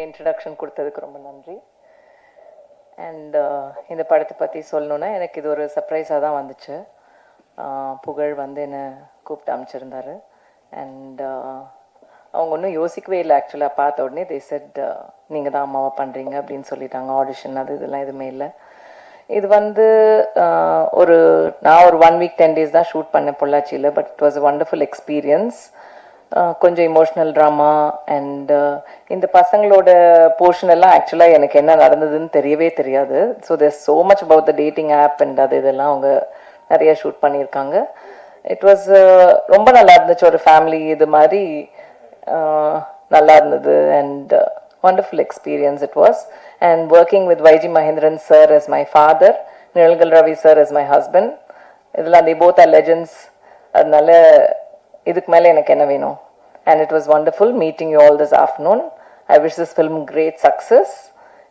Introduction கொடுத்ததுக்கு ரொம்ப நன்றி. அண்ட் இந்த படத்தை பற்றி சொல்லணுன்னா எனக்கு இது ஒரு சர்ப்ரைஸாக தான் வந்துச்சு. புகழ் வந்து என்னை கூப்பிட்டு அமைச்சிருந்தாரு. அண்ட் அவங்க ஒன்றும் யோசிக்கவே இல்லை. ஆக்சுவலாக பார்த்த உடனே தே செட் நீங்கள் தான் அம்மாவை பண்ணுறீங்க அப்படின்னு சொல்லிட்டாங்க. ஆடிஷன் அது இதெல்லாம் எதுவுமே இல்லை. இது வந்து நான் ஒரு 1 வீக் 10 days தான் ஷூட் பண்ணேன் பொள்ளாச்சியில். But it was a wonderful experience. கொஞ்சம் இமோஷ்னல் ட்ராமா அண்ட் இந்த பசங்களோட போர்ஷன் எல்லாம் ஆக்சுவலாக எனக்கு என்ன நடந்ததுன்னு தெரியவே தெரியாது. So there so much about the dating app and அது இதெல்லாம் அவங்க நிறைய ஷூட் பண்ணியிருக்காங்க. இட் வாஸ் ரொம்ப நல்லா இருந்துச்சு. ஒரு ஃபேமிலி இது மாதிரி நல்லா இருந்தது. And wonderful experience it was. And working with YG Mahendran sir as my father, Nilgal Ravi sir as my husband, they both are legends. அதனால இதுக்கு மேலே எனக்கு என்ன வேணும். And it was wonderful meeting you all this afternoon. I wish this film great success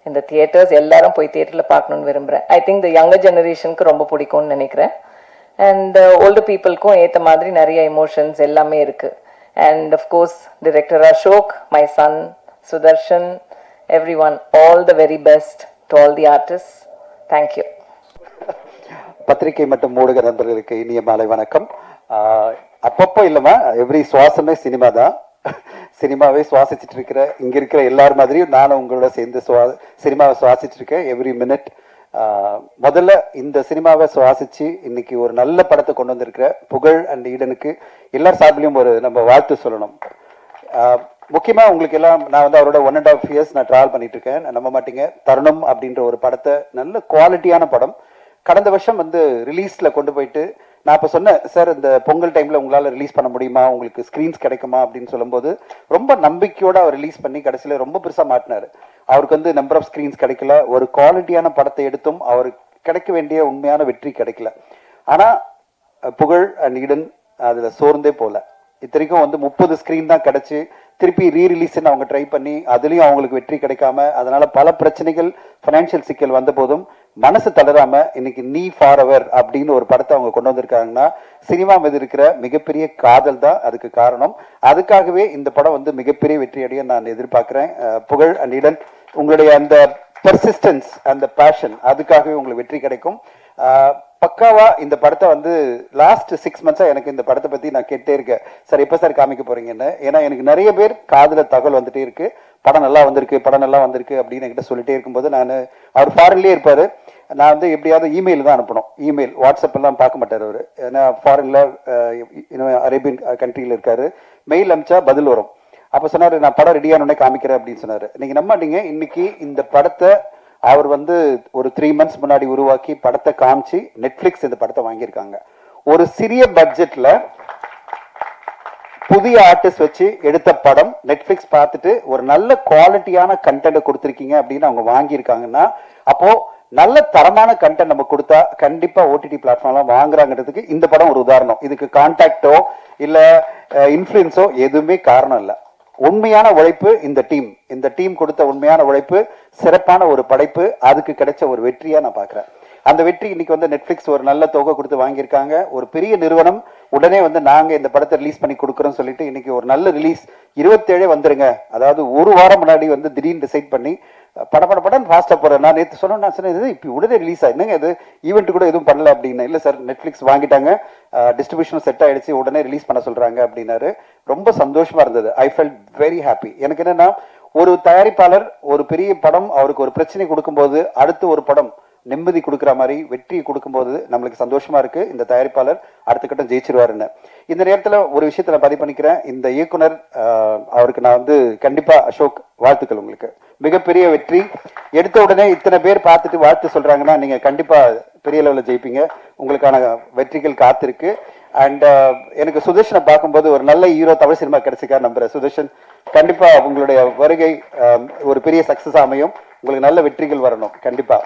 in the theatres. எல்லாரும் போய் தியேட்டரில் பார்க்கணுன்னு விரும்புகிறேன். I think the younger generationக்கு ரொம்ப பிடிக்கும்னு நினைக்கிறேன். And older peopleக்கும் ஏற்ற மாதிரி நிறைய எமோஷன்ஸ் எல்லாமே இருக்குது. And of course director Ashok, my son Sudarshan, everyone, all the very best to all the artists. Thank you. பத்திரிகை மற்றும் ஊடக நண்பர்களுக்கு இனிய மாலை வணக்கம். அப்பப்போ இல்லைமா, எவ்ரி சுவாசமே சினிமா தான். சினிமாவே சுவாசிச்சுட்டு இருக்கிற இங்கே இருக்கிற எல்லார் மாதிரியும் நானும் உங்களோட சேர்ந்து சினிமாவை சுவாசிச்சுட்டு இருக்கேன் எவ்ரி மினிட். முதல்ல இந்த சினிமாவை சுவாசிச்சு இன்னைக்கு ஒரு நல்ல படத்தை கொண்டு வந்திருக்கிற புகழ் அண்ட் ஈடனுக்கு எல்லார் சார்பிலையும் ஒரு நம்ம வாழ்த்து சொல்லணும். முக்கியமாக உங்களுக்கு எல்லாம் நான் வந்து அவரோட 1.5 years நான் ட்ராவல் பண்ணிட்டு இருக்கேன். நம்ப மாட்டீங்க, தருணம் அப்படின்ற ஒரு படத்தை நல்ல குவாலிட்டியான படம் கடந்த வருஷம் வந்து ரிலீஸில் கொண்டு போயிட்டு நான் இப்போ சொன்னேன், சார் இந்த பொங்கல் டைமில் உங்களால் ரிலீஸ் பண்ண முடியுமா, உங்களுக்கு ஸ்க்ரீன்ஸ் கிடைக்குமா அப்படின்னு சொல்லும்போது ரொம்ப நம்பிக்கையோடு அவர் ரிலீஸ் பண்ணி கடைசியில் ரொம்ப பெருசாக மாட்டினார். அவருக்கு வந்து நம்பர் ஆஃப் ஸ்க்ரீன்ஸ் கிடைக்கல, ஒரு குவாலிட்டியான படத்தை எடுத்தும் அவருக்கு கிடைக்க வேண்டிய உண்மையான வெற்றி கிடைக்கல. ஆனால் புகழ் அண்ட் ஈடன் அதில் சோர்ந்தே போகல. இத்தனைக்கும் வந்து 30 ஸ்க்ரீன் தான் கிடச்சி திருப்பி ரீரிலீஸ்ன்னு அவங்க ட்ரை பண்ணி அதுலேயும் அவங்களுக்கு வெற்றி கிடைக்காம அதனால பல பிரச்சனைகள் ஃபைனான்சியல் சிக்கல் வந்த போதும் மனசு தளராம இன்னைக்கு நீ ஃபார் எவர் அப்படின்னு ஒரு படத்தை அவங்க கொண்டு வந்திருக்காங்கன்னா சினிமா மீது இருக்கிற மிகப்பெரிய காதல் தான் அதுக்கு காரணம். அதுக்காகவே இந்த படம் வந்து மிகப்பெரிய வெற்றி அடைய நான் எதிர்பார்க்கிறேன். புகழ் அண்ட் ஈடன், உங்களுடைய அந்த பெர்சிஸ்டன்ஸ் அந்த பேஷன் அதுக்காகவே உங்களுக்கு வெற்றி கிடைக்கும். பக்காவா இந்த படத்தை வந்து லாஸ்ட் 6 months எனக்கு இந்த படத்தை பத்தி நான் கேட்டே இருக்கேன், சார் எப்போ சார் காமிக்க போறீங்கன்னு. ஏன்னா எனக்கு நிறைய பேர் காதுல தகவல் வந்துட்டே இருக்கு, படம் நல்லா வந்திருக்கு படம் நல்லா வந்திருக்கு அப்படின்னு என்கிட்ட சொல்லிட்டே இருக்கும்போது அவர் ஃபாரின்லேயே இருப்பாரு. நான் வந்து எப்படியாவது இமெயில் தான் அனுப்பணும், இமெயில் வாட்ஸ்அப் எல்லாம் பார்க்க மாட்டார் அவர். ஏன்னா ஃபாரின்ல அரேபியன் கண்ட்ரியில் இருக்காரு. மெயில் அனுப்பிச்சா பதில் வரும். அப்போ சொன்னார் நான் படம் ரெடியானோடனே காமிக்கிறேன் அப்படின்னு சொன்னார். நீங்க நம்ப மாட்டீங்க, இன்னைக்கு இந்த படத்தை அவர் வந்து ஒரு 3 months முன்னாடி உருவாக்கி படத்தை காமிச்சு நெட்ஃபிளிக்ஸ் இந்த படத்தை வாங்கியிருக்காங்க. ஒரு சிறிய பட்ஜெட்ல புதிய ஆர்டிஸ்ட் வச்சு எடுத்த படம் நெட்ஃபிளிக்ஸ் பார்த்துட்டு ஒரு நல்ல குவாலிட்டியான கண்டென்ட்டை கொடுத்துருக்கீங்க அப்படின்னு அவங்க வாங்கியிருக்காங்கன்னா அப்போ நல்ல தரமான கண்டென்ட் நம்ம கொடுத்தா கண்டிப்பா ஓடிடி பிளாட்ஃபார்ம்லாம் வாங்குறாங்கிறதுக்கு இந்த படம் ஒரு உதாரணம். இதுக்கு கான்டாக்டோ இல்ல இன்ஃப்ளூயன்ஸோ எதுவுமே காரணம் இல்லை. உண்மையான உழைப்பு இந்த டீம் கொடுத்த உண்மையான உழைப்பு, சிறப்பான ஒரு படைப்பு, அதுக்கு கிடைச்ச ஒரு வெற்றியா நான் பாக்குறேன். அந்த வெற்றி இன்னைக்கு வந்து நெட்ஃபிளிக்ஸ் ஒரு நல்ல தொகை கொடுத்து வாங்கியிருக்காங்க. ஒரு பெரிய நிறுவனம் உடனே வந்து நாங்க இந்த படத்தை ரிலீஸ் பண்ணி கொடுக்குறோம் சொல்லிட்டு இன்னைக்கு ஒரு நல்ல ரிலீஸ் 27 வந்துருங்க, அதாவது ஒரு வாரம் முன்னாடி வந்து திடீர்னு டிசைட் பண்ணி படன்னு ஃபாஸ்டா போறேன். நான் நேற்று சொன்னேன் இப்போ உடனே ரிலீஸ் ஆயிருங்க, இது ஈவெண்ட் கூட எதுவும் பண்ணல அப்படின்னு. இல்லை சார் நெட்ஃபிளிக்ஸ் வாங்கிட்டாங்க, டிஸ்ட்ரிபியூஷன் செட் ஆயிடுச்சு, உடனே ரிலீஸ் பண்ண சொல்றாங்க அப்படின்னாரு. ரொம்ப சந்தோஷமா இருந்தது. I felt very happy. எனக்கு என்னன்னா ஒரு தயாரிப்பாளர் ஒரு பெரிய படம் அவருக்கு ஒரு பிரச்சனை கொடுக்கும்போது அடுத்து ஒரு படம் நிம்மதி கொடுக்குற மாதிரி வெற்றி கொடுக்கும்போது நம்மளுக்கு சந்தோஷமா இருக்கு. இந்த தயாரிப்பாளர் அடுத்த கட்டம் ஜெயிச்சிருவாருன்னு. இந்த நேரத்தில் ஒரு விஷயத்தை நான் பதிவு பண்ணிக்கிறேன். இந்த இயக்குனர் அவருக்கு நான் வந்து கண்டிப்பா அசோக் வாழ்த்துக்கள், உங்களுக்கு மிகப்பெரிய வெற்றி. எடுத்த உடனே இத்தனை பேர் பார்த்துட்டு வாழ்த்து சொல்றாங்கன்னா நீங்க கண்டிப்பா பெரிய லெவலில் ஜெயிப்பீங்க. உங்களுக்கான வெற்றிகள் காத்திருக்கு. அண்ட் எனக்கு சுதர்ஷனை பார்க்கும்போது ஒரு நல்ல ஹீரோ தமிழ் சினிமா கிடைச்சிக்காரு நம்புறேன். சுதர்ஷன் கண்டிப்பா உங்களுடைய வருகை ஒரு பெரிய சக்சஸ் அமையும், உங்களுக்கு நல்ல வெற்றிகள் வரணும் கண்டிப்பா.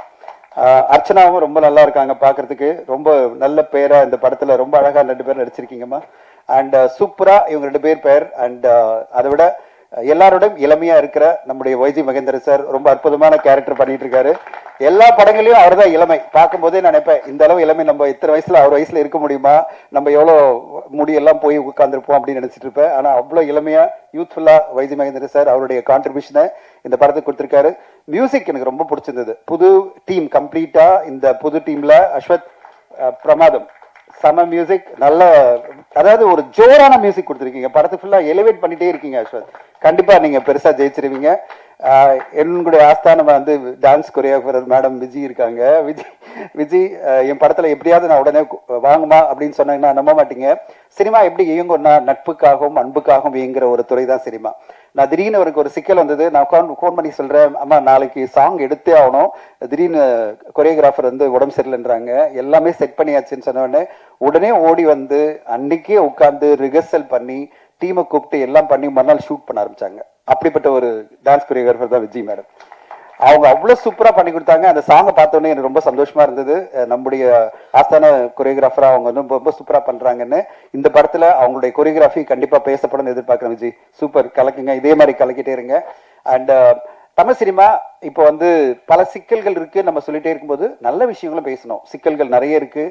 அர்ச்சனாவும் ரொம்ப நல்லா இருக்காங்க பார்க்கறதுக்கு, ரொம்ப நல்ல பேரா இந்த படத்துல ரொம்ப அழகா 2 பேர் நடிச்சிருக்கீங்கம்மா. அண்ட் சூப்பரா இவங்க 2 பேர் பெயர். அண்ட் அதை விட எல்லாரோடும் இளமையா இருக்கிற நம்முடைய வைஜி மகேந்திர சார் ரொம்ப அற்புதமான கேரக்டர் பண்ணிட்டு இருக்காரு. எல்லா படங்களையும் அவர் தான் இளமை. பார்க்கும் போதே நான் நினைப்பேன், இந்த அளவு இளமை நம்ம இத்தனை வயசுல அவர் வயசுல இருக்க முடியுமா, நம்ம எவ்வளவு முடியெல்லாம் போய் உட்கார்ந்துருப்போம் அப்படின்னு நினைச்சிட்டு இருப்பேன். ஆனா அவ்வளவு இளமையா யூத்ஃபுல்லா வைஜி மகேந்திர சார் அவருடைய கான்ட்ரிபியூஷனை இந்த படத்துக்கு கொடுத்திருக்காரு. மியூசிக் எனக்கு ரொம்ப பிடிச்சிருந்தது. புது டீம் கம்ப்ளீட்டா, இந்த புது டீம்ல அஸ்வத் பிரமாதம் சம மியூசிக், நல்ல அதாவது ஒரு ஜோரான மியூசிக் கொடுத்துருக்கீங்க. படத்தை ஃபுல்லா எலிவேட் பண்ணிட்டே இருக்கீங்க அஸ்வத். கண்டிப்பா நீங்க பெருசா ஜெயிச்சிருவீங்க. என்னுடைய ஆஸ்தானம் வந்து டான்ஸ் கொரியோகிராஃபர் மேடம் விஜி இருக்காங்க. விஜி என் படத்துல எப்படியாவது நான் உடனே வாங்குமா அப்படின்னு சொன்னாங்கன்னா நம்ப மாட்டீங்க. சினிமா எப்படி இயங்கும்னா நட்புக்காகவும் அன்புக்காகவும் இயங்குற ஒரு துறை தான் சினிமா. நான் திடீர்னு அவருக்கு ஒரு சிக்கல் வந்தது. நான் ஃபோன் பண்ணி சொல்றேன், அம்மா நாளைக்கு சாங் எடுத்தே ஆகணும், திடீர்னு கொரியோகிராஃபர் வந்து உடம்பு சரியில்லைன்றாங்க, எல்லாமே செட் பண்ணியாச்சுன்னு சொன்ன உடனே ஓடி வந்து அன்னைக்கே உட்கார்ந்து ரிஹர்சல் பண்ணி டீமை கூப்பிட்டு எல்லாம் பண்ணி மறுநாள் ஷூட் பண்ண ஆரம்பிச்சாங்க. அப்படிப்பட்ட ஒரு டான்ஸ் கொரியோகிராஃபர் தான் விஜய் மேடம். அவங்க அவ்வளவு சூப்பரா பண்ணி கொடுத்தாங்க. அந்த சாங்கை பார்த்தோன்னே எனக்கு ரொம்ப சந்தோஷமா இருந்தது. நம்முடைய ஆஸ்தான கொரியோகிராஃபரா அவங்க வந்து ரொம்ப சூப்பரா பண்றாங்கன்னு. இந்த படத்துல அவங்களுடைய கொரியோகிராஃபி கண்டிப்பா பேசப்படும் எதிர்பார்க்கிறேன். விஜய் சூப்பர், கலக்குங்க, இதே மாதிரி கலக்கிட்டே இருங்க. அண்ட் தமிழ் சினிமா இப்போ வந்து பல சிக்கல்கள் இருக்கு. நம்ம சொல்லிட்டே இருக்கும்போது நல்ல விஷயங்களும் பேசணும். சிக்கல்கள் நிறைய இருக்கு,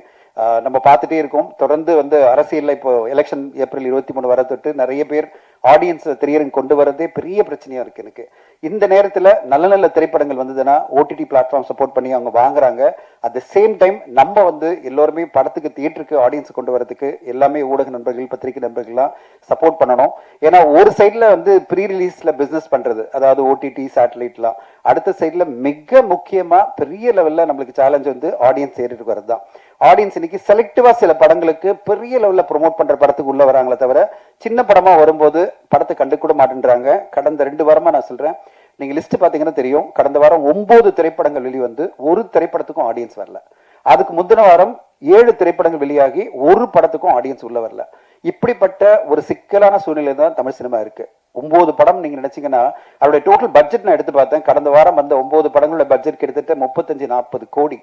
நம்ம பார்த்துட்டே இருக்கோம். தொடர்ந்து வந்து அரசியல்ல இப்போ எலெக்ஷன் ஏப்ரல் 23 வர தொட்டு நிறைய பேர் ஆடியன்ஸ் திரையரங்கு கொண்டு வரதே பெரிய பிரச்சனையா இருக்கு எனக்கு. இந்த நேரத்துல நல்ல நல்ல திரைப்படங்கள் வந்ததுன்னா ஓடிடி பிளாட்ஃபார்ம் சப்போர்ட் பண்ணி அவங்க வாங்குறாங்க. அட் த சேம் டைம் நம்ம வந்து எல்லோருமே படத்துக்கு தியேட்டருக்கு ஆடியன்ஸ் கொண்டு வரதுக்கு எல்லாமே ஊடக நண்பர்கள் பத்திரிகை நண்பர்கள்லாம் சப்போர்ட் பண்ணணும். ஏன்னா ஒரு சைட்ல வந்து ப்ரீ ரிலீஸ்ல பிசினஸ் பண்றது, அதாவது ஓடிடி சேட்டலைட்லாம், அடுத்த சைட்ல மிக முக்கியமா பெரிய லெவல்ல நம்மளுக்கு சேலஞ்ச் வந்து ஆடியன்ஸ் ஏறிட்டு வரது தான். ஆடியன்ஸ் இன்னைக்கு செலக்டிவா சில படங்களுக்கு பெரிய லெவல்ல ப்ரொமோட் பண்ற படத்துக்கு உள்ள வராங்களே தவிர சின்ன படமா வரும்போது படத்தை கண்டு கூட மாட்டேன்றாங்க. கடந்த 2 வாரமா நான் சொல்றேன், நீங்க லிஸ்ட் பாத்தீங்கன்னா தெரியும், கடந்த வாரம் 9 திரைப்படங்கள் வெளிவந்து ஒரு திரைப்படத்துக்கும் ஆடியன்ஸ் வரல. அதுக்கு முந்தின வாரம் 7 திரைப்படங்கள் வெளியாகி ஒரு படத்துக்கும் ஆடியன்ஸ் உள்ள வரல. இப்படிப்பட்ட ஒரு சிக்கலான சூழ்நிலை தான் தமிழ் சினிமா இருக்கு. 9 படம் நீங்க நினைச்சீங்கன்னா அவருடைய டோட்டல் பட்ஜெட் நான் எடுத்து பார்த்தேன். கடந்த வாரம் வந்த 9 படங்களோட பட்ஜெட் கிட்டத்தட்ட 35-40 கோடி.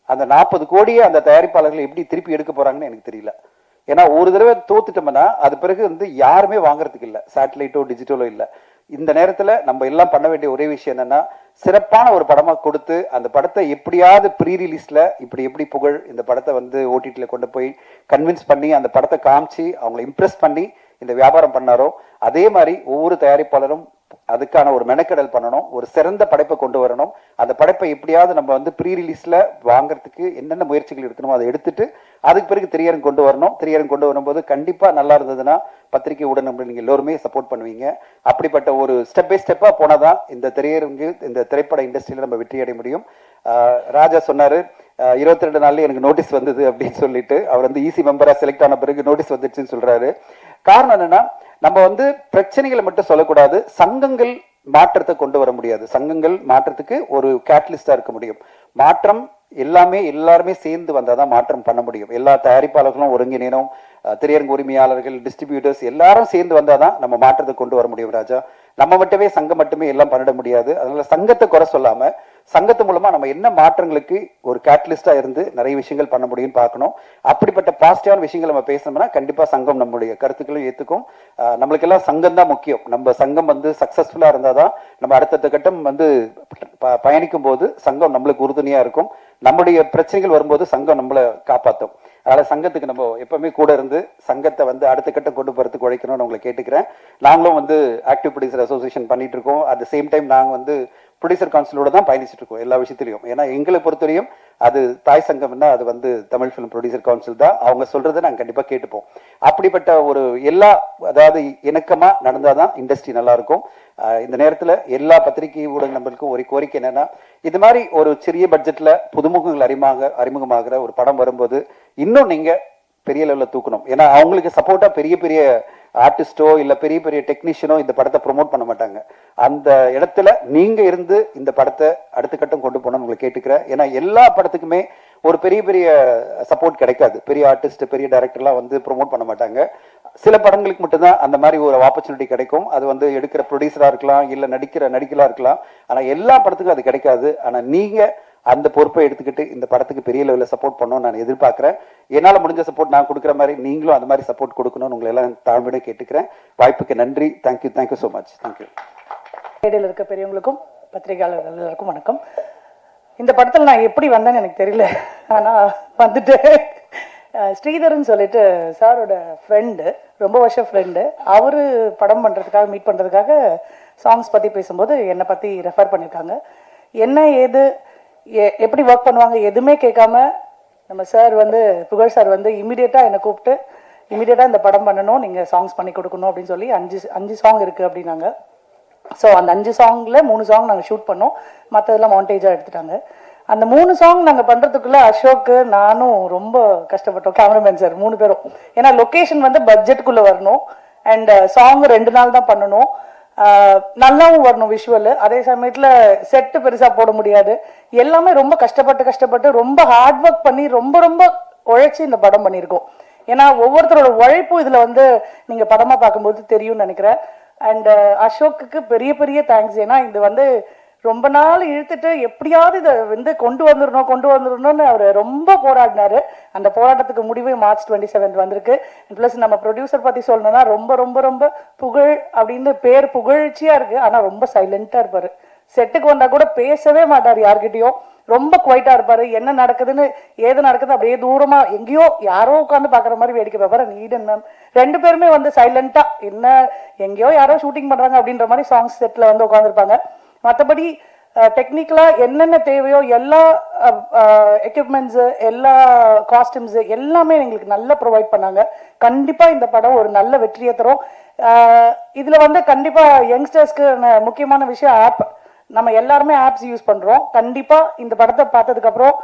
அந்த 40 கோடியை அந்த தயாரிப்பாளர்கள் எப்படி திருப்பி எடுக்க போறாங்கன்னு எனக்கு தெரியல. ஏன்னா ஒரு தடவை தோத்துட்டோம்னா அது பிறகு வந்து யாருமே வாங்குறதுக்கு இல்லை, சேட்டலைட்டோ டிஜிட்டலோ இல்லை. இந்த நேரத்துல நம்ம எல்லாம் பண்ண வேண்டிய ஒரே விஷயம் என்னன்னா, சிறப்பான ஒரு படமா கொடுத்து அந்த படத்தை எப்படியாவது ப்ரீ ரிலீஸ்ல இப்படி எப்படி புகழ் இந்த படத்தை வந்து ஓடிடில கொண்டு போய் கன்வின்ஸ் பண்ணி அந்த படத்தை காமிச்சு அவங்களை இம்ப்ரெஸ் பண்ணி இந்த வியாபாரம் பண்ணாரோ அதே மாதிரி ஒவ்வொரு தயாரிப்பாளரும் அதுக்கான ஒரு மெனக்கெடல் பண்ணணும். ஒரு சிறந்த படைப்பை கொண்டு வரணும். அந்த படைப்பை எப்படியாவது நம்ம வந்து ப்ரீ ரிலீஸ்ல வாங்குறதுக்கு என்னென்ன முயற்சிகள் எடுக்கணுமோ அதை எடுத்துட்டு அதுக்கு பிறகு திரையரங்கு கொண்டு வரணும். திரையரங்கு கொண்டு வரும்போது கண்டிப்பா நல்லா இருந்ததுன்னா பத்திரிகை ஊடகம் நீங்க எல்லோருமே சப்போர்ட் பண்ணுவீங்க. அப்படிப்பட்ட ஒரு ஸ்டெப் பை ஸ்டெப்பா போனாதான் இந்த திரையரங்கு இந்த திரைப்பட இண்டஸ்ட்ரியில நம்ம வெற்றி அடைய முடியும். ராஜா சொன்னாரு 22 நாள்ல எனக்கு நோட்டீஸ் வந்தது அப்படின்னு சொல்லிட்டு, அவர் வந்து ஈசி மெம்பரா செலக்ட் ஆன பிறகு நோட்டீஸ் வந்துச்சுன்னு சொல்றாரு. காரணம் என்னன்னா, நம்ம வந்து பிரச்சனைகளை மட்டும் சொல்லக்கூடாது, சங்கங்கள் மாற்றத்தை கொண்டு வர முடியாது. சங்கங்கள் மாற்றத்துக்கு ஒரு கேட்டலிஸ்டா இருக்க முடியும். மாற்றம் எல்லாருமே சேர்ந்து வந்தாதான் மாற்றம் பண்ண முடியும். எல்லா தயாரிப்பாளர்களும் ஒருங்கிணைனும், திரையரங்கு உரிமையாளர்கள், டிஸ்ட்ரிபியூட்டர்ஸ் எல்லாரும் சேர்ந்து வந்தாதான் நம்ம மாற்றத்தை கொண்டு வர முடியும். ராஜா, நம்ம மட்டுமே சங்கம் மட்டுமே எல்லாம் பண்ணிட முடியாது. அதனால சங்கத்தை குறை சொல்லாம சங்கத்து மூலமா நம்ம என்ன மாற்றங்களுக்கு ஒரு கேட்டலிஸ்டா இருந்து நிறைய விஷயங்கள் பண்ண முடியும்னு பார்க்கணும். அப்படிப்பட்ட பாசிட்டிவான விஷயங்கள் நம்ம பேசணும்னா கண்டிப்பா சங்கம் நம்முடைய கருத்துக்களும் ஏத்துக்கும். நம்மளுக்கு எல்லாம் சங்கம் தான் முக்கியம். நம்ம சங்கம் வந்து சக்சஸ்ஃபுல்லா இருந்தாதான் நம்ம அடுத்தடுத்த கட்டம் வந்து பயணிக்கும் போது சங்கம் நம்மளுக்கு உறுதுணையா இருக்கும். நம்முடைய பிரச்சனைகள் வரும்போது சங்கம் நம்மளை காப்பாற்றும். அதனால சங்கத்துக்கு நம்ம எப்பவுமே கூட இருந்து சங்கத்தை வந்து அடுத்த கட்டம் கொண்டு போறதுக்கு உழைக்கணும்னு உங்களை கேட்டுக்கிறேன். நாங்களும் வந்து ஆக்டிவ் ப்ரொடியூசர் அசோசியேஷன் பண்ணிட்டு இருக்கோம். அட் த சேம் டைம் நாங்கள் வந்து ப்ரொடியூசர் கவுன்சிலோட தான் பயணிச்சுட்டு இருக்கோம் எல்லா விஷயத்திலையும். ஏன்னா எங்களை பொறுத்தவரையும் அது தாய் சங்கம்னா அது வந்து தமிழ் ஃபிலிம் ப்ரொடியூசர் கவுன்சில் தான். அவங்க சொல்றதை நாங்கள் கண்டிப்பாக கேட்டுப்போம். அப்படிப்பட்ட ஒரு அதாவது இணக்கமா நடந்தாதான் இண்டஸ்ட்ரி நல்லா இருக்கும். இந்த நேரத்தில் எல்லா பத்திரிகை ஊடக நண்பர்களுக்கும் ஒரு கோரிக்கை என்னன்னா, இது மாதிரி ஒரு சிறிய பட்ஜெட்ல புதுமுகங்கள் அறிமுகமாகிற ஒரு படம் வரும்போது இன்னும் நீங்க பெரிய லெவலில் தூக்கணும். ஏன்னா அவங்களுக்கு சப்போர்ட்டா பெரிய பெரிய ஆர்டிஸ்டோ இல்ல பெரிய பெரிய டெக்னீஷியனோ இந்த படத்தை ப்ரொமோட் பண்ண மாட்டாங்க. அந்த இடத்துல நீங்க இருந்து இந்த படத்தை அடுத்த கட்டம் கொண்டு போகணும்னு உங்களை கேட்டுக்கிறேன். ஏன்னா எல்லா படத்துக்குமே ஒரு பெரிய பெரிய சப்போர்ட் கிடைக்காது. பெரிய ஆர்டிஸ்ட் பெரிய டைரக்டர்லாம் வந்து ப்ரொமோட் பண்ண மாட்டாங்க. சில படங்களுக்கு மட்டும்தான் அந்த மாதிரி ஒரு ஆப்பர்ச்சுனிட்டி கிடைக்கும். அது வந்து எடுக்கிற ப்ரொடியூசரா இருக்கலாம், இல்ல நடிக்கலாம் இருக்கலாம். ஆனா எல்லா படத்துக்கும் அது கிடைக்காது. ஆனா நீங்க அந்த பொறுப்பை எடுத்துக்கிட்டு இந்த படத்துக்கு பெரிய லெவலில் சப்போர்ட் பண்ணணும்னு நான் எதிர்பார்க்குறேன். என்னால் முடிஞ்ச சப்போர்ட் நான் கொடுக்குற மாதிரி நீங்களும் அந்த மாதிரி சப்போர்ட் கொடுக்கணும்னு உங்களை எல்லாம் தாழ்மையோட கேட்டுக்கிறேன். வாய்ப்புக்கு நன்றி. Thank you so much. தேங்க்யூ. மேடையில் இருக்க பெரியவங்களுக்கும் பத்திரிகையாளர்கள் எல்லாருக்கும் வணக்கம். இந்த படத்தில் நான் எப்படி வந்தேன்னு எனக்கு தெரியல, ஆனால் வந்துட்டு ஸ்ரீதர்ன்னு சொல்லிட்டு சாரோட ஃப்ரெண்டு, ரொம்ப வருஷம் ஃப்ரெண்டு, அவர் படம் பண்ணுறதுக்காக மீட் பண்ணுறதுக்காக சாங்ஸ் பற்றி பேசும்போது என்னை பற்றி ரெஃபர் பண்ணியிருக்காங்க. என்ன ஏது எப்படி ஒர்க் பண்ணுவாங்க எதுவுமே கேட்காம நம்ம சார் வந்து புகழ் சார் வந்து இமீடியட்டாக என்னை கூப்பிட்டு இமீடியட்டாக இந்த படம் பண்ணணும், நீங்கள் சாங்ஸ் பண்ணி கொடுக்கணும் அப்படின்னு சொல்லி 5 சாங் இருக்குது அப்படின்னாங்க. ஸோ அந்த 5 சாங்கில் 3 சாங் நாங்கள் ஷூட் பண்ணோம், மற்றதெல்லாம் மாண்டேஜாக எடுத்துட்டாங்க. அந்த 3 சாங் நாங்கள் பண்ணுறதுக்குள்ளே அசோக்கு நானும் ரொம்ப கஷ்டப்பட்டோம், கேமராமேன் சார் 3 பேரும். ஏன்னா லொக்கேஷன் வந்து பட்ஜெட்டுக்குள்ளே வரணும் அண்ட் சாங் 2 நாள் தான் பண்ணணும், நல்லாவும் வரணும் விஷுவல். அதே சமயத்தில் செட்டு பெருசாக போட முடியாது. எல்லாமே ரொம்ப கஷ்டப்பட்டு ரொம்ப ஹார்ட் ஒர்க் பண்ணி ரொம்ப ரொம்ப உழைச்சி இந்த படம் பண்ணியிருக்கோம். ஏன்னா ஒவ்வொருத்தரோட உழைப்பும் இதில் வந்து நீங்கள் படமாக பார்க்கும்போது தெரியும்னு நினைக்கிறேன். அண்ட் அசோக்குக்கு பெரிய பெரிய தேங்க்ஸ். ஏன்னா இது வந்து ரொம்ப நாள் இழுத்துட்டு எப்படியாவது இதை வந்து கொண்டு வந்துடணும்னு அவர் ரொம்ப போராடினாரு. அந்த போராட்டத்துக்கு முடிவு மார்ச் 27 வந்திருக்கு. ப்ளஸ் நம்ம ப்ரொடியூசர் பற்றி சொல்லணும்னா ரொம்ப ரொம்ப ரொம்ப புகழ் அப்படின்னு பேர் புகழ்ச்சியாக இருக்குது, ஆனால் ரொம்ப சைலண்ட்டாக இருப்பார். செட்டுக்கு வந்தால் கூட பேசவே மாட்டார் யார்கிட்டையும், ரொம்ப குவைட்டாக இருப்பார். என்ன நடக்குதுன்னு ஏது நடக்குது அப்படியே தூரமாக எங்கேயோ யாரோ உட்காந்து பார்க்குற மாதிரி வேடிக்கை பார்ப்பார். நீடன் மேம் 2 பேருமே வந்து சைலண்ட்டாக என்ன எங்கேயோ யாரோ ஷூட்டிங் பண்ணுறாங்க அப்படின்ற மாதிரி சாங்ஸ் செட்டில் வந்து உட்காந்துருப்பாங்க. மற்றபடி டெக்னிக்கலாக என்னென்ன தேவையோ எல்லா எக்யூப்மெண்ட்ஸு எல்லா காஸ்டியூம்ஸு எல்லாமே எங்களுக்கு நல்லா ப்ரொவைட் பண்ணாங்க. கண்டிப்பாக இந்த படம் ஒரு நல்ல வெற்றியை தரும். இதில் வந்து கண்டிப்பாக யங்ஸ்டர்ஸ்க்கு முக்கியமான விஷயம் ஆப். நம்ம எல்லாருமே ஆப்ஸ் யூஸ் பண்ணுறோம். கண்டிப்பாக இந்த படத்தை பார்த்ததுக்கப்புறம்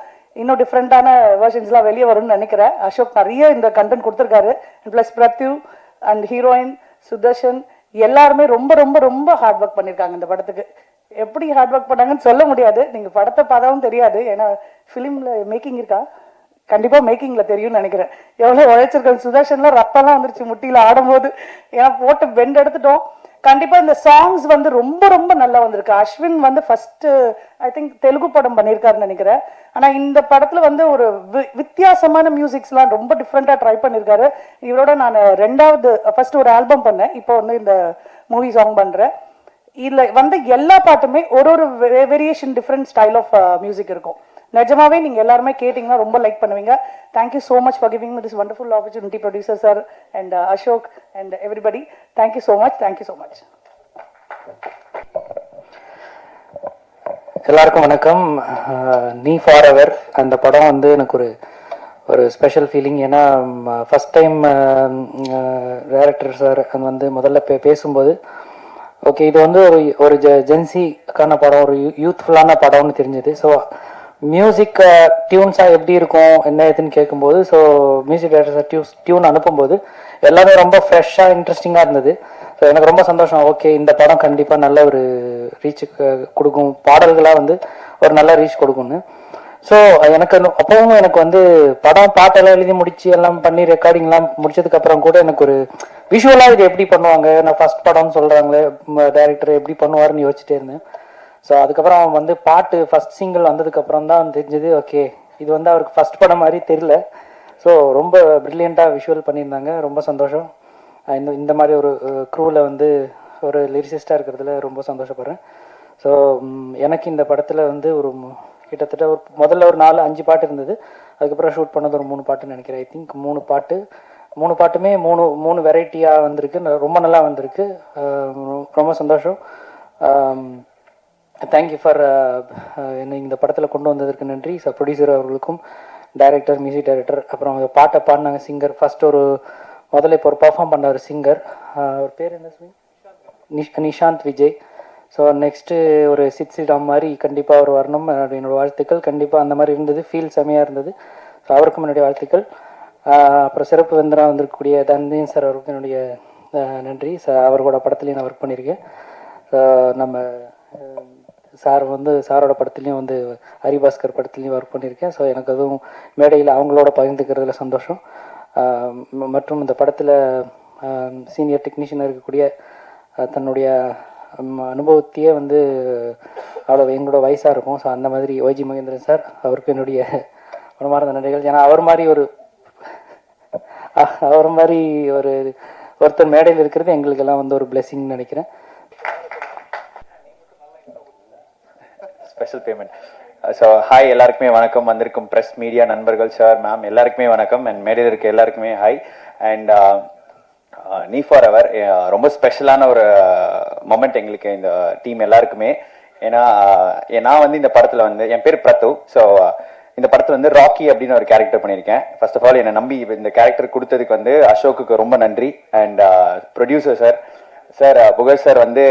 இன்னும் டிஃப்ரெண்ட்டான வெர்ஷன்ஸ்லாம் வெளியே வரும்னு நினைக்கிறேன். அசோக் நிறைய இந்த கண்டென்ட் கொடுத்துருக்காரு. ப்ளஸ் பிரத்யூ அண்ட் ஹீரோயின் சுதர்ஷன் எல்லாருமே ரொம்ப ரொம்ப ரொம்ப ஹார்ட் ஒர்க் பண்ணியிருக்காங்க இந்த படத்துக்கு. எப்படி ஹார்ட் ஒர்க் பண்ணாங்கன்னு சொல்ல முடியாது, நீங்கள் படத்தை பார்த்தாவும் தெரியாது. ஏன்னா ஃபிலிமில் மேக்கிங் இருக்கா, கண்டிப்பாக மேக்கிங்கில் தெரியும்னு நினைக்கிறேன். எவ்வளோ உழைச்சிருக்கேன். சுதர்ஷன்லாம் ரத்தம்லாம் வந்துருச்சு முட்டியில் ஆடும்போது, ஏன்னா போட்டு பெண்ட் எடுத்துட்டோம். கண்டிப்பாக இந்த சாங்ஸ் வந்து ரொம்ப ரொம்ப நல்லா வந்திருக்கு. அஸ்வின் வந்து ஃபஸ்ட்டு ஐ திங்க் தெலுங்கு படம் பண்ணியிருக்காருன்னு நினைக்கிறேன். ஆனால் இந்த படத்தில் வந்து ஒரு வித்தியாசமான மியூசிக்ஸ்லாம் ரொம்ப டிஃப்ரெண்ட்டாக ட்ரை பண்ணியிருக்காரு. இவரோட நான் ஃபர்ஸ்ட் ஒரு ஆல்பம் பண்ணேன், இப்போ வந்து இந்த மூவி சாங் பண்ணுறேன். இதில் வந்து எல்லா பாட்டுமே ஒரு variation different style of music இருக்கும். நிஜமாவே நீங்கள் எல்லாருமே கேட்டிங்கன்னா ரொம்ப லைக் பண்ணுவீங்க. Thank you so much for giving me this wonderful opportunity producer sir and Ashok and everybody. Thank you so much. எல்லாருக்கும் வணக்கம். நீ ஃபார் எவர் அந்த படம் வந்து எனக்கு ஒரு ஸ்பெஷல் ஃபீலிங். ஏன்னா ஃபஸ்ட் டைம் டைரக்டர் சார் வந்து முதல்ல பேசும்போது ஓகே இது வந்து ஒரு ஜென்சிக்கான படம், ஒரு யூத்ஃபுல்லான படம்னு தெரிஞ்சது. ஸோ மியூசிக் டியூன்ஸாக எப்படி இருக்கும் என்ன ஏதுன்னு கேட்கும்போது, ஸோ மியூசிக் டைரக்டர் டியூன் அனுப்பும்போது எல்லாமே ரொம்ப ஃப்ரெஷ்ஷாக இன்ட்ரெஸ்டிங்காக இருந்தது. ஸோ எனக்கு ரொம்ப சந்தோஷம். ஓகே இந்த படம் கண்டிப்பாக நல்ல ஒரு ரீச் கொடுக்கும், பாடல்களாக வந்து ஒரு நல்ல ரீச் கொடுக்கும்னு. ஸோ எனக்கு அப்பவும் எனக்கு வந்து பாட்டெல்லாம் எழுதி முடிச்சு எல்லாம் பண்ணி ரெக்கார்டிங்லாம் முடிச்சதுக்கப்புறம் கூட எனக்கு ஒரு விஷுவலாக இது எப்படி பண்ணுவாங்க, நான் ஃபர்ஸ்ட் படம்னு சொல்கிறாங்களே டைரக்டர் எப்படி பண்ணுவாருன்னு யோசிச்சுட்டே இருந்தேன். ஸோ அதுக்கப்புறம் வந்து பாட்டு ஃபர்ஸ்ட் சிங்கிள் வந்ததுக்கப்புறம் தான் தெரிஞ்சது ஓகே இது வந்து அவருக்கு ஃபர்ஸ்ட் படம் மாதிரி தெரியல. ஸோ ரொம்ப ப்ரில்லியண்ட்டாக விஷுவல் பண்ணியிருந்தாங்க. ரொம்ப சந்தோஷம். இந்த மாதிரி ஒரு க்ரூவில் வந்து ஒரு லிரிசிஸ்டாக இருக்கிறதுல ரொம்ப சந்தோஷப்படுறேன். ஸோ எனக்கு இந்த படத்தில் வந்து ஒரு கிட்டத்தட்ட முதல்ல ஒரு 4-5 பாட்டு இருந்தது. அதுக்கப்புறம் ஷூட் பண்ணது ஒரு 3 பாட்டுன்னு நினைக்கிறேன். ஐ திங்க் 3 பாட்டுமே மூணு வெரைட்டியாக வந்திருக்கு, ரொம்ப நல்லா வந்திருக்கு. ரொம்ப சந்தோஷம். தேங்க்யூ ஃபார் என்னை இந்த படத்தில் கொண்டு வந்ததற்கு நன்றி. ப்ரொடியூசர் அவர்களுக்கும், டைரக்டர், மியூசிக் டைரக்டர், அப்புறம் பாட்டை பாடினாங்க சிங்கர். ஃபர்ஸ்ட் முதல்ல இப்போ ஒரு பர்ஃபார்ம் பண்ண ஒரு சிங்கர், ஒரு பேர் என்ன சொல்லி நிஷாந்த் விஜய். ஸோ நெக்ஸ்ட்டு ஒரு சிட்சிடாம் மாதிரி கண்டிப்பாக அவர் வரணும், என்னோடய வாழ்த்துக்கள். கண்டிப்பாக அந்த மாதிரி இருந்தது, ஃபீல் செமையாக இருந்தது. ஸோ அவருக்கும் என்னுடைய வாழ்த்துக்கள். அப்புறம் சிறப்பு விருந்தினராக வந்திருக்கக்கூடிய தன்தீன் சார் அவருக்கும் என்னுடைய நன்றி. அவரோட படத்துலையும் நான் ஒர்க் பண்ணியிருக்கேன். நம்ம சார் வந்து சாரோட படத்துலையும் வந்து ஹரிபாஸ்கர் படத்துலையும் ஒர்க் பண்ணியிருக்கேன். ஸோ எனக்கு அதுவும் மேடையில் அவங்களோட பகிர்ந்துக்கிறதுல சந்தோஷம். மற்றும் இந்த படத்தில் சீனியர் டெக்னீஷியனாக இருக்கக்கூடிய தன்னுடைய அனுபவத்தையே வந்து அவ்வளோ எங்களோட வயசாக இருக்கும். ஸோ அந்த மாதிரி ஒய்ஜி மகேந்திரன் சார் அவருக்கு என்னுடைய மனமார்ந்த நன்றிகள். ஏன்னா அவர் மாதிரி ஒருத்தர் மேடையில் இருக்கிறது எங்களுக்கெல்லாம் வந்து ஒரு பிளெஸிங்னு நினைக்கிறேன். Special payment. ஸோ ஹாய், எல்லாருக்குமே வணக்கம். வந்திருக்கும் ப்ரெஸ் மீடியா நண்பர்கள், சார், மேம் எல்லாருக்குமே வணக்கம். அண்ட் மேடையில் இருக்க எல்லாருக்குமே ஹாய். அண்ட் நீ ஃபார் எவர் ரொம்ப ஸ்பெஷலான ஒரு மொமெண்ட் எங்களுக்கு இந்த டீம் எல்லாருக்குமே. ஏன்னா நான் வந்து இந்த படத்தில் வந்து என் பேர் பிரத்து. ஸோ இந்த படத்தில் வந்து ராக்கி அப்படின்னு ஒரு கேரக்டர் பண்ணியிருக்கேன். ஃபர்ஸ்ட் ஆஃப் ஆல் என்னை நம்பி இந்த கேரக்டர் கொடுத்ததுக்கு வந்து அசோக்குக்கு ரொம்ப நன்றி. அண்ட் ப்ரொடியூசர் சார் புகழ் சார் வந்து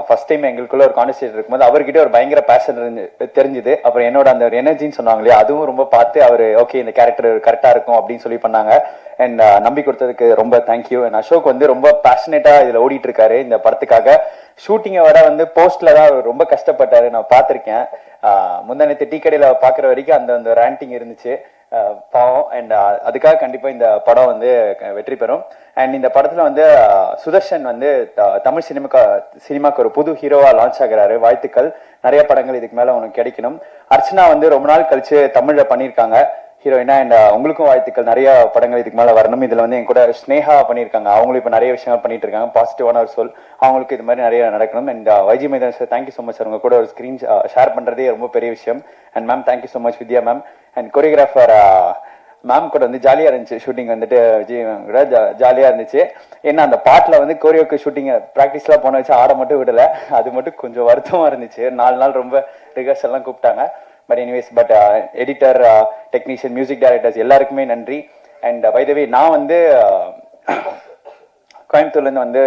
ஃபர்ஸ்ட் டைம் எங்களுக்குள்ள ஒரு கான்வர்சேஷன் இருக்கும்போது அவர்கிட்ட ஒரு பயங்கர பேஷன் தெரிஞ்சுது. அப்புறம் என்னோட அந்த ஒரு எனர்ஜின்னு சொன்னாங்க இல்லையா, அதுவும் ரொம்ப பார்த்து அவர் ஓகே இந்த கேரக்டர் கரெக்டாக இருக்கும் அப்படின்னு சொல்லி பண்ணாங்க. அண்ட் நம்பி கொடுத்ததுக்கு ரொம்ப தேங்க்யூ. அண்ட் அசோக் வந்து ரொம்ப பேஷனேட்டா இதில் ஓடிட்டு இருக்காரு இந்த படத்துக்காக. ஷூட்டிங்கை விட வந்து போஸ்ட்ல தான் ரொம்ப கஷ்டப்பட்டாரு, நான் பார்த்துருக்கேன். முந்தானத்து டீ கடையில் பார்க்குற வரைக்கும் அந்த ரேண்டிங் இருந்துச்சு, பாவம். அண்ட் அதுக்காக கண்டிப்பா இந்த படம் வந்து வெற்றி பெறும். அண்ட் இந்த படத்துல வந்து சுதர்ஷன் வந்து தமிழ் சினிமாக்கு ஒரு புது ஹீரோவா லான்ச் ஆகுறாரு. வாழ்த்துக்கள். நிறைய படங்கள் இதுக்கு மேல உனக்கு கிடைக்கணும். அர்ச்சனா வந்து ரொம்ப நாள் கழிச்சு தமிழ்ல பண்ணியிருக்காங்க ஹீரோயினா. அண்ட் உங்களுக்கும் வாழ்த்துக்கள். நிறைய படங்கள் இதுக்கு மேல வரணும். இதுல வந்து என் கூட ஸ்னேகா பண்ணியிருக்காங்க, அவங்களும் இப்ப நிறைய விஷயங்கள் பண்ணிட்டு இருக்காங்க. பாசிட்டிவான ஒரு சொல், அவங்களுக்கு இது மாதிரி நிறைய நடக்கணும். And YG maidan sir, thank you so much sir. உங்க கூட ஒரு ஸ்கிரீன் ஷேர் பண்றதே ரொம்ப பெரிய விஷயம். And ma'am thank you so much. Vidya ma'am and choreographer ma'am கூட வந்து ஜாலியா இருந்துச்சு ஷூட்டிங். வந்துட்டு விஜய் மேம் கூட ஜாலியா இருந்துச்சு. ஏன்னா அந்த பாட்டுல வந்து கோரியோக்கு ஷூட்டிங் ப்ராக்டிஸ்லாம் போன வச்சு ஆட மட்டும் விடல, அது மட்டும் கொஞ்சம் வருத்தமா இருந்துச்சு. 4 நாள் ரொம்ப ரிஹர்சல் எல்லாம் கூப்பிட்டாங்க. But anyways, but editor, technician, music directors எல்லாருக்குமே நன்றி. அண்ட் பை த வே, நான் வந்து கோயம்புத்தூர்லேருந்து வந்து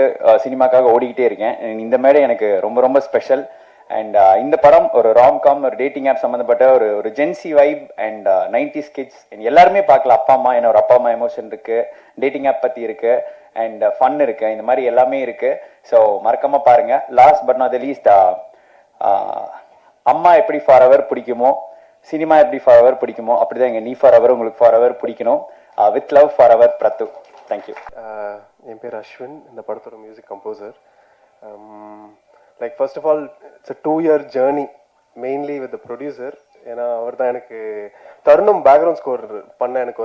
சினிமாக்காக ஓடிக்கிட்டே இருக்கேன். இந்த மேடை எனக்கு ரொம்ப ரொம்ப ஸ்பெஷல். அண்ட் இந்த படம் ஒரு ராம்காம், ஒரு டேட்டிங் ஆப் சம்மந்தப்பட்ட ஒரு gen Z vibe and 90s kids எல்லாருமே பார்க்கலாம். அப்பா அம்மா, என்ன ஒரு அப்பா அம்மா எமோஷன் இருக்கு, டேட்டிங் ஆப் பற்றி இருக்கு, அண்ட் ஃபன் இருக்கு, இந்த மாதிரி எல்லாமே இருக்கு. ஸோ மறக்காம பாருங்க. Last but not the least, அம்மா எப்படி ஃபார் எவர் பிடிக்குமோ, சினிமா எப்படி ஃபார் எவர் பிடிக்குமோ, அப்படிதான் எங்க நீ ஃபார் எவர் உங்களுக்கு ஃபார் எவர் பிடிக்கணும். With love forever Prathu. Thank you. என் பேர் அஸ்வின், இந்த படத்தோட music composer. Like first of all it's a 2-year journey mainly with the producer. ஏன்னா அவர் தான் எனக்கு தருணம் பேக்ரவுண்ட் ஸ்கோர் பண்ண எனக்கு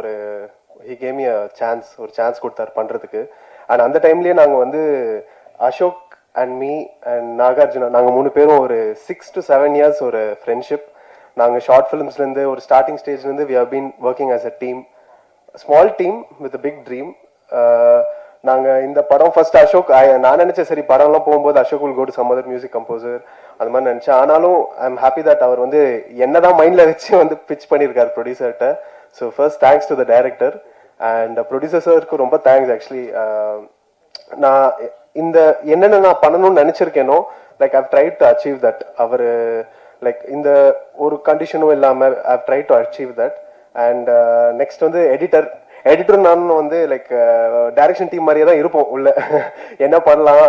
he came me a chance, ஒரு சான்ஸ் கொடுத்தாரு பண்ணுறதுக்கு. அண்ட் அந்த டைம்லேயே நாங்கள் வந்து Ashok and me and Nagarjuna, நாங்கள் 3 பேரும் ஒரு 6 to 7 years ஒரு ஃப்ரெண்ட்ஷிப். நாங்கள் ஷார்ட் ஃபிலிம்ஸ்லேருந்து ஒரு ஸ்டார்டிங் ஸ்டேஜ்லேருந்து we have been working as a team, small team with a big dream. நாங்கள் இந்த படம் ஃபர்ஸ்ட் அசோக், நான் நினச்சேன் சரி படம்லாம் போகும்போது Ashok will go to some other music composer அந்த மாதிரி நினச்சேன். ஆனாலும் ஐ எம் ஹாப்பி தட் அவர் வந்து என்னதான் மைண்டில் வச்சு வந்து பிச் பண்ணியிருக்காரு ப்ரொடியூசர்கிட்ட. So first thanks to the director and producer சாருக்கு ரொம்ப தேங்க்ஸ். ஆக்சுவலி நான் இந்த என்னென்ன நான் பண்ணணும்னு நினச்சிருக்கேனோ like I've try to achieve that. அவர் லைக் இந்த ஒரு கண்டிஷனும் இல்லாமல் I've try to achieve that. And next வந்து எடிட்டர் நானும் வந்து லைக் டைரக்ஷன் டீம் மாதிரியே தான் இருப்போம் உள்ள. என்ன பண்ணலாம்,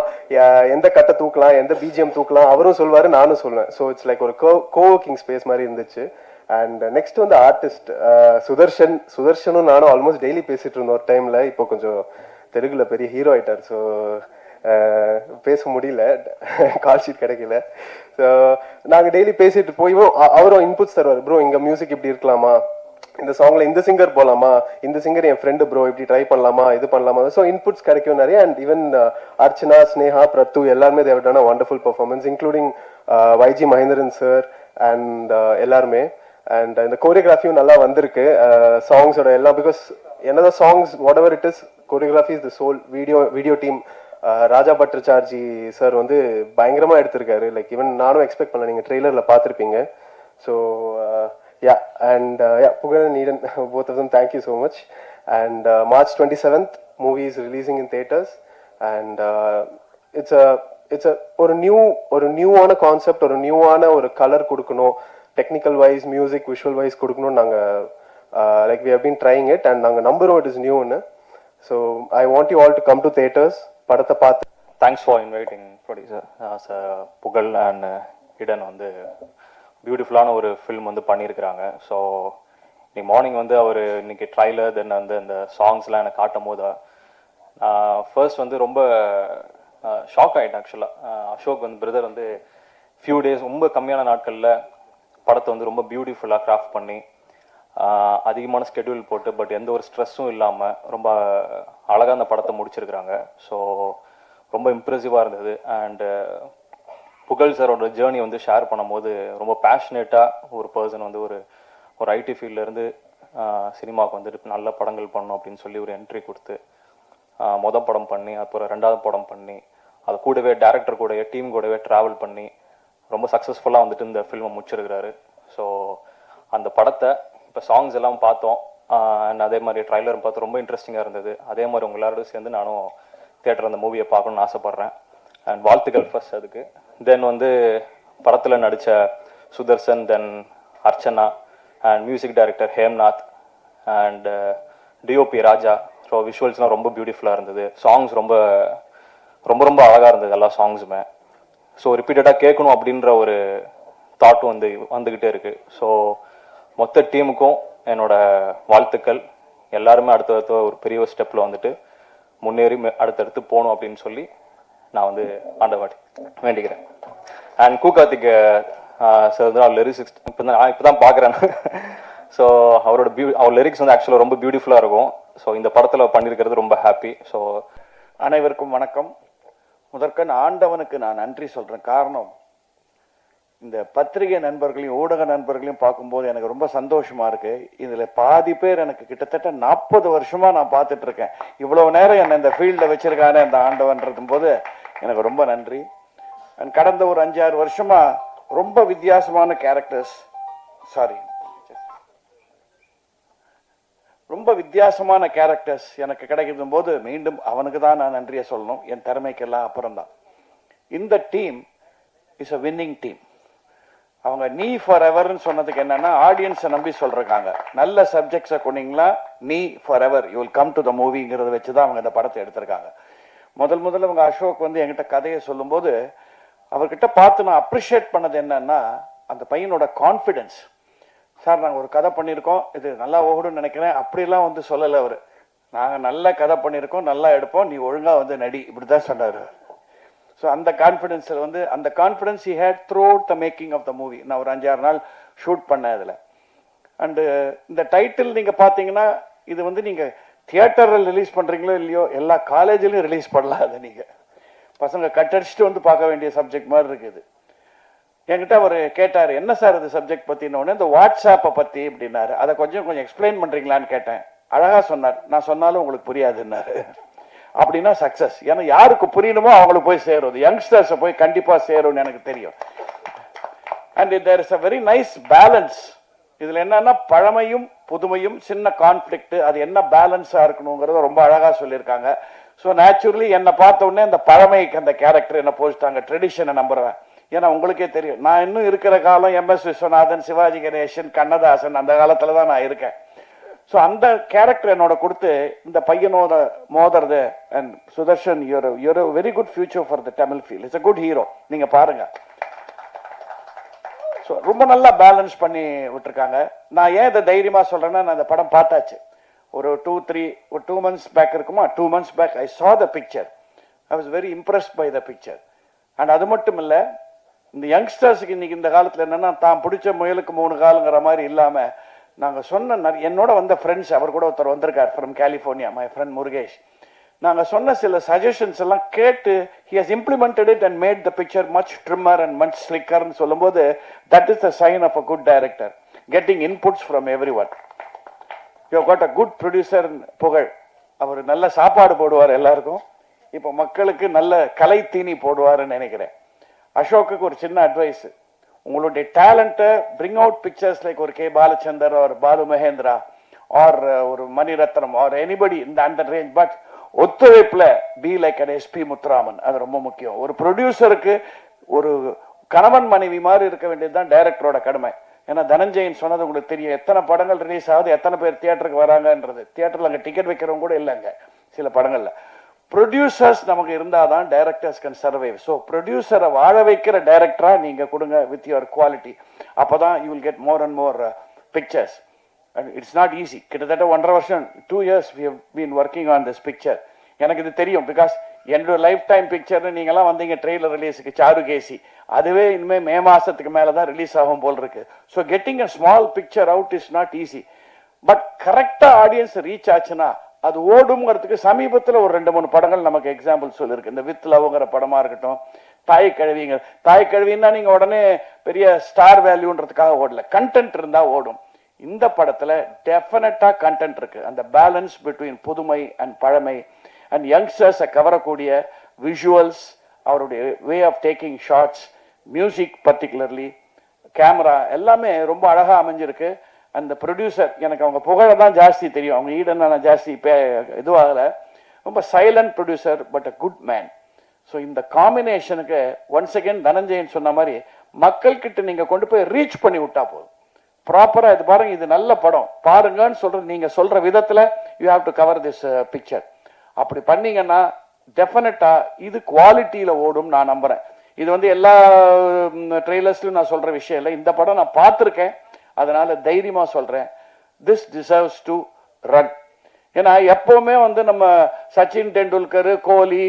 எந்த கட்டை தூக்கலாம், எந்த பிஜிஎம் தூக்கலாம், அவரும் சொல்வாரு, நானும் சொல்லுவேன். ஸோ இட்ஸ் லைக் ஒரு கோவர்க்கிங் ஸ்பேஸ் மாதிரி இருந்துச்சு. அண்ட் நெக்ஸ்ட் வந்து ஆர்டிஸ்ட் சுதர்ஷனும் நானும் ஆல்மோஸ்ட் டெய்லி பேசிட்டு இருந்தோம் ஒரு டைம்ல. இப்போ கொஞ்சம் தெலுங்குல பெரிய ஹீரோ ஆயிட்டார். ஸோ பேச முடியல, கால் ஷீட் கிடைக்கல. ஸோ நாங்கள் டெய்லி பேசிட்டு போய்வோம். அவரும் இன்புட்ஸ் தருவார், ப்ரோ இங்க மியூசிக் இப்படி இருக்கலாமா, இந்த சாங்ல இந்த சிங்கர் போலாமா, இந்த சிங்கர் என் ஃப்ரெண்டு ப்ரோ இப்படி ட்ரை பண்ணலாமா, இது பண்ணலாமா. ஸோ இன்புட்ஸ் கிடைக்கும் நிறைய. அண்ட் ஈவன் அர்ச்சனா, ஸ்னேகா, பிரத்து எல்லாருமே they've done a wonderful performance, including YG Mahendran sir and எல்லாருமே. அண்ட் இந்த கோரியோகிராஃபியும் நல்லா வந்திருக்கு சாங்ஸோட எல்லாம். பிகாஸ் என்னதான் songs whatever it is, choreography is the soul. Video team Raja Bhattacharjee sir வந்து பயங்கரமா எடுத்திருக்காரு. லைக் ஈவன் நானும் எக்ஸ்பெக்ட் பண்ணல, நீங்க ட்ரெய்லர்ல பார்த்துருப்பீங்க. So yeah, and yeah, Pugal and Eden, both of them, thank you so much. And March 27th movie is releasing in theaters. And it's a ஒரு நியூவான concept, ஒரு நியூவான ஒரு கலர் கொடுக்கணும், technical wise, music, visual wise கொடுக்கணும். நாங்கள் like we have been trying it and நாங்கள் நம்புறோம் it is new ன்னு. So I want you all to come to theaters, படத்தை பார்த்து. தேங்க்ஸ் ஃபார் இன்வைட்டிங் ப்ரொடியூசர் புகழ் அண்ட் இடன் வந்து பியூட்டிஃபுல்லான ஒரு ஃபில்ம் வந்து பண்ணியிருக்கிறாங்க. ஸோ இன்னைக்கு மார்னிங் வந்து அவர் இன்னைக்கு ட்ரைலர் தென் வந்து அந்த சாங்ஸ்லாம் எனக்கு காட்டும் போது ஃபர்ஸ்ட் வந்து ரொம்ப ஷாக் ஆகிட்டேன். ஆக்சுவலாக அசோக் வந்து பிரதர் வந்து ஃபியூ டேஸ் ரொம்ப கம்மியான நாட்களில் படத்தை வந்து ரொம்ப பியூட்டிஃபுல்லாக கிராஃப்ட் பண்ணி அதிகமான ஸ்கெடியூல் போட்டு பட் எந்த ஒரு ஸ்ட்ரெஸ்ஸும் இல்லாமல் ரொம்ப அழகாக அந்த படத்தை முடிச்சிருக்கிறாங்க. ஸோ ரொம்ப இம்ப்ரெசிவாக இருந்தது. அண்டு புகழ் சாரோட ஜேர்னி வந்து ஷேர் பண்ணும்போது ரொம்ப பேஷனேட்டாக ஒரு பர்சன் வந்து ஒரு ஐடி ஃபீல்ட்லேருந்து சினிமாவுக்கு வந்துட்டு நல்ல படங்கள் பண்ணணும் அப்படின்னு சொல்லி ஒரு என்ட்ரி கொடுத்து மொதல் படம் பண்ணி அப்புறம் 2வது படம் பண்ணி அது கூடவே டேரக்டர் கூடவே டீம் கூடவே ட்ராவல் பண்ணி ரொம்ப சக்ஸஸ்ஃபுல்லாக வந்துட்டு இந்த ஃபில்மை முடிச்சிருக்கிறாரு. ஸோ அந்த படத்தை இப்போ சாங்ஸ் எல்லாம் பார்த்தோம் அண்ட் அதே மாதிரி ட்ரைலரும் பார்த்து ரொம்ப இன்ட்ரெஸ்டிங்காக இருந்தது. அதே மாதிரி உங்கள் எல்லாரோடும் சேர்ந்து நானும் தியேட்டர் அந்த மூவியை பார்க்கணுன்னு ஆசைப்பட்றேன். அண்ட் வாழ்த்துக்கள் ஃபர்ஸ்ட் அதுக்கு. தென் வந்து படத்தில் நடித்த Sudarshan, then Archana and music director Hemnath and DOP Raja. So விஷுவல்ஸ்லாம் ரொம்ப பியூட்டிஃபுல்லாக இருந்தது. சாங்ஸ் ரொம்ப ரொம்ப ரொம்ப அழகாக இருந்தது எல்லா சாங்ஸுமே. ஸோ ரிப்பீட்டடாக கேட்கணும் அப்படின்ற ஒரு தாட்டும் வந்துக்கிட்டே இருக்குது. ஸோ மொத்த டீமுக்கும் என்னோட வாழ்த்துக்கள். எல்லாருமே அடுத்தடுத்த ஒரு பெரிய ஸ்டெப்பில் வந்துட்டு முன்னேறி அடுத்தடுத்து போகணும் அப்படின்னு சொல்லி நான் வந்து ஆண்டவாடி வேண்டிக்கிறேன். அண்ட் கூகார்த்திக் சார் தான் லிரிக்ஸ் இப்போ தான் பார்க்குறேன். ஸோ அவர் லிரிக்ஸ் வந்து ஆக்சுவலாக ரொம்ப பியூட்டிஃபுல்லாக இருக்கும். ஸோ இந்த படத்தில் பண்ணியிருக்கிறது ரொம்ப ஹாப்பி. ஸோ அனைவருக்கும் வணக்கம். முதற்கண் ஆண்டவனுக்கு நான் நன்றி சொல்கிறேன். காரணம், இந்த பத்திரிகை நண்பர்களையும் ஊடக நண்பர்களையும் பார்க்கும்போது எனக்கு ரொம்ப சந்தோஷமா இருக்கு. இதில் பாதி பேர் எனக்கு கிட்டத்தட்ட 40 வருஷமா நான் பார்த்துட்டு இருக்கேன். இவ்வளவு நேரம் என்னை இந்த ஃபீல்டில் வச்சிருக்கானே இந்த ஆண்டவன்றதும் போது எனக்கு ரொம்ப நன்றி. கடந்த ஒரு 5-6 வருஷமா ரொம்ப வித்தியாசமான கேரக்டர்ஸ் எனக்கு கிடைக்கும் போது மீண்டும் அவனுக்கு தான் நான் நன்றியை சொல்லணும். என் திறமைக்கெல்லாம் அப்புறம்தான். இந்த team is a winning team. அவங்க நீ ஃபார் எவர்னு சொன்னதுக்கு என்னன்னா ஆடியன்ஸை நம்பி சொல்றாங்க. நல்ல சப்ஜெக்ட்ஸை கொண்டீங்களா நீ forever you will come to the மூவிங்கிறத வச்சுதான் அவங்க இந்த படத்தை எடுத்திருக்காங்க. முதல்ல அவங்க அசோக் வந்து என்கிட்ட கதையை சொல்லும்போது அவர்கிட்ட பார்த்து நான் அப்ரிஷியேட் பண்ணது என்னன்னா அந்த பையனோட கான்ஃபிடென்ஸ். சார் நாங்கள் ஒரு கதை பண்ணியிருக்கோம், இது நல்லா ஓடுன்னு நினைக்கிறேன் அப்படிலாம் வந்து சொல்லலை அவர். நாங்கள் நல்ல கதை பண்ணியிருக்கோம், நல்லா எடுப்போம், நீ ஒழுங்கா வந்து நடி, இப்படிதான் சொன்னார். ஸோ அந்த கான்ஃபிடென்ஸில் வந்து அந்த confidence he had throughout the making of the movie. நான் ஒரு 5-6 நாள் ஷூட் பண்ணேன் அதில். அண்டு இந்த டைட்டில் நீங்கள் பார்த்தீங்கன்னா இது வந்து நீங்கள் தியேட்டரில் ரிலீஸ் பண்ணுறீங்களோ இல்லையோ எல்லா காலேஜ்லையும் ரிலீஸ் பண்ணலாம். அதை நீங்கள் பசங்க கட்டடிச்சுட்டு வந்து பார்க்க வேண்டிய சப்ஜெக்ட் மாதிரி இருக்குது. என்கிட்ட அவர் கேட்டார், என்ன சார் இது சப்ஜெக்ட் பற்றினோடனே இந்த வாட்ஸ்ஆப்பை பற்றி அப்படின்னாரு. அதை கொஞ்சம் எக்ஸ்பிளைன் பண்ணுறீங்களான்னு கேட்டேன். அழகாக சொன்னார். நான் சொன்னாலும் உங்களுக்கு புரியாதுன்னாரு. அப்படின்னா சக்சஸ். ஏன்னா யாருக்கு புரியணுமோ அவங்களுக்கு போய் சேரும், யங்ஸ்டர்ஸை போய் கண்டிப்பாக சேரும்னு எனக்கு தெரியும். And there is a very nice balance. இதில் என்னன்னா பழமையும் புதுமையும் சின்ன கான்ஃப்ளிக்ட், அது என்ன பேலன்ஸாக இருக்கணுங்கிறத ரொம்ப அழகாக சொல்லியிருக்காங்க. ஸோ நேச்சுரலி என்னை பார்த்த உடனே அந்த பழமைக்கு அந்த கேரக்டர் என்ன போச்சுட்டாங்க. ட்ரெடிஷனை நம்புறேன். ஏன்னா உங்களுக்கே தெரியும் நான் இன்னும் இருக்கிற காலம் எம்எஸ் விஸ்வநாதன், சிவாஜி கணேசன், கண்ணதாசன் அந்த காலத்தில் தான் நான் இருக்கேன். ஸோ அந்த கேரக்டர் என்னோட கொடுத்து இந்த பையனோட மோதுறது. And Sudarshan your very good future for the Tamil field. It's a good hero. நீங்க பாருங்க. ஸோ ரொம்ப நல்லா பேலன்ஸ் பண்ணி விட்டுருக்காங்க. நான் ஏன் இதை தைரியமா சொல்றேன்னா நான் இந்த படம் பார்த்தாச்சு. ஒரு 2 months பேக் இருக்குமா, 2 months back I saw the picture. I was very impressed by the picture. And அது மட்டும் இல்லை, இந்த யங்ஸ்டர்ஸுக்கு இன்னைக்கு இந்த காலத்தில் என்னன்னா தான் பிடிச்ச முயலுக்கு 3 காலுங்கிற மாதிரி இல்லாம நாங்கள் சொன்ன என்னோட வந்த ஃப்ரெண்ட்ஸ், அவர் கூட ஒருத்தர் வந்திருக்கார் from California, my friend Murugesh. நாங்கள் சொன்ன சில சஜஷன்ஸ் எல்லாம் கேட்டு he has implemented it and made the picture much trimmer and much slicker ன்னு சொல்லும்போது that is the sign of a good director, getting inputs from everyone. You have got a good producer புகழ். அவர் நல்ல சாப்பாடு போடுவார் எல்லாருக்கும். இப்போ மக்களுக்கு நல்ல கலை தீனி போடுவாருன்னு நினைக்கிறேன். அசோக்குக்கு ஒரு சின்ன அட்வைஸ், உங்களுடைய டேலண்ட்டை பிரிங் அவுட் பிக்சர்ஸ் லைக் ஒரு கே பாலச்சந்தர் ஒரு பாலு மகேந்திரா ஆர் ஒரு மணிரத்னம் ஆர் எனிபடி இந்த அந்த ரேஞ்ச். பட் ஒத்துழைப்புல be like an SP Muthuraman, அது ரொம்ப முக்கியம். ஒரு ப்ரொடியூசருக்கு ஒரு கணவன் மனைவி மாதிரி இருக்க வேண்டியதுதான் டைரக்டரோட கடமை. ஏன்னா தனஞ்சயன் சொன்னது உங்களுக்கு தெரியும், எத்தனை படங்கள் ரிலீஸ் ஆகுது, எத்தனை பேர் தியேட்டருக்கு வராங்கன்றது. தியேட்டர்ல அங்கே டிக்கெட் வைக்கிறவங்க கூட இல்லைங்க சில படங்கள்ல. ப்ரொடியூசர்ஸ் நமக்கு இருந்தாதான் டைரக்டர்ஸ் கேன் சர்வைவ். ஸோ ப்ரொடியூசரை வாழ வைக்கிற டைரக்டரா நீங்க கொடுங்க வித் யுவர் குவாலிட்டி. அப்பதான் you will get more and more pictures. And it's not easy. கிட்டத்தட்ட 1.5 வருஷம் 2 years we have been working on this picture. எனக்கு இது தெரியும். பிகாஸ் என்னோட லைஃப் டைம் பிக்சர்னு நீங்களாம் வந்தீங்க ட்ரெய்லர் ரிலீஸுக்கு சாருகேசி, அதுவே இனிமேல் மே மாதத்துக்கு மேலே தான் ரிலீஸ் ஆகும் போல் இருக்கு. So getting a small picture out is not easy. But கரெக்டாக ஆடியன்ஸ் ரீச் ஆச்சுன்னா அது ஓடுங்கிறதுக்கு சமீபத்தில் ஒரு 2-3 படங்கள் நமக்கு எக்ஸாம்பிள் சொல்லியிருக்கு. இந்த வித் லவ்ங்கிற படமாக இருக்கட்டும், தாய் கழுவின்னா நீங்கள் உடனே பெரிய ஸ்டார் வேல்யூன்றதுக்காக ஓடல, கண்டென்ட் இருந்தால் ஓடும். இந்த படத்தில் டெஃபினட்டாக கண்டென்ட் இருக்கு. அந்த பேலன்ஸ் பிட்வீன் புதுமை அண்ட் பழமை அண்ட் யங்ஸ்டர்ஸை கவரக்கூடிய விஷுவல்ஸ், அவருடைய way of taking shots, music particularly, camera எல்லாமே ரொம்ப அழகாக அமைஞ்சிருக்கு. அந்த ப்ரொடியூசர் எனக்கு அவங்க புகழை தான் ஜாஸ்தி தெரியும், அவங்க ஈடன் நான் ஜாஸ்தி இதுவாகலை. ரொம்ப silent producer but a good man. So இந்த காம்பினேஷனுக்கு ஒன்ஸ் அகேன் தனஞ்சயன் சொன்ன மாதிரி மக்கள்கிட்ட நீங்கள் கொண்டு போய் ரீச் பண்ணி விட்டா போதும். ப்ராப்பராக இது பாருங்க, இது நல்ல படம் பாருங்கன்னு சொல்றது, நீங்கள் சொல்ற விதத்தில் you have to cover this picture. அப்படி பண்ணீங்கன்னா டெஃபினட்டா இது குவாலிட்டியில் ஓடும் நான் நம்புறேன். இது வந்து எல்லா ட்ரெய்லர்ஸ்லையும் நான் சொல்ற விஷயம் இல்லை, இந்த படம் நான் பார்த்துருக்கேன், அதனால தைரியமா சொல்றேன், திஸ் டிசர்வ்ஸ் டு ரன். ஏன்னா எப்பவுமே வந்து நம்ம சச்சின் டெண்டுல்கர், கோலி,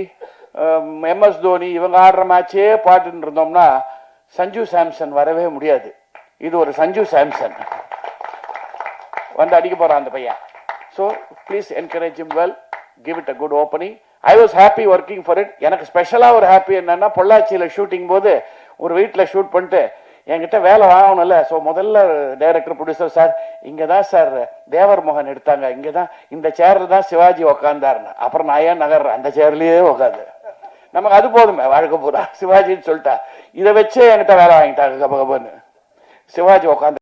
MS தோனி இவங்க ஆடுற மேட்சே பாட்டுன்னு இருந்தோம்னா சஞ்சு சாம்சன் வரவே முடியாது. இது ஒரு சஞ்சு சாம்சன் வந்து அடிக்க போறான் அந்த பையன். So please encourage him well, give it a good opening. I was happy working for it. எனக்கு ஸ்பெஷலாக ஒரு ஹாப்பி என்னன்னா, பொள்ளாச்சியில் ஷூட்டிங் போது ஒரு வீட்டில் ஷூட் பண்ணிட்டு என்கிட்ட வேலை வாங்கணும்ல. ஸோ முதல்ல டைரக்டர் ப்ரொடியூசர், சார் இங்கே தான் சார் தேவர் மோகன் எடுத்தாங்க, இங்கே தான் இந்த சேரில் தான் சிவாஜி உக்காந்தாருன்னு. அப்புறம் நான் ஏன் நகர்றேன், அந்த சேர்லேயே உட்காந்து நமக்கு அது போதுமே வாழ்க்கை பூரா சிவாஜின்னு சொல்லிட்டா. இதை வச்சே என்கிட்ட வேலை வாங்கிட்டாங்க கபகபன்னு. சிவாஜி உட்காந்து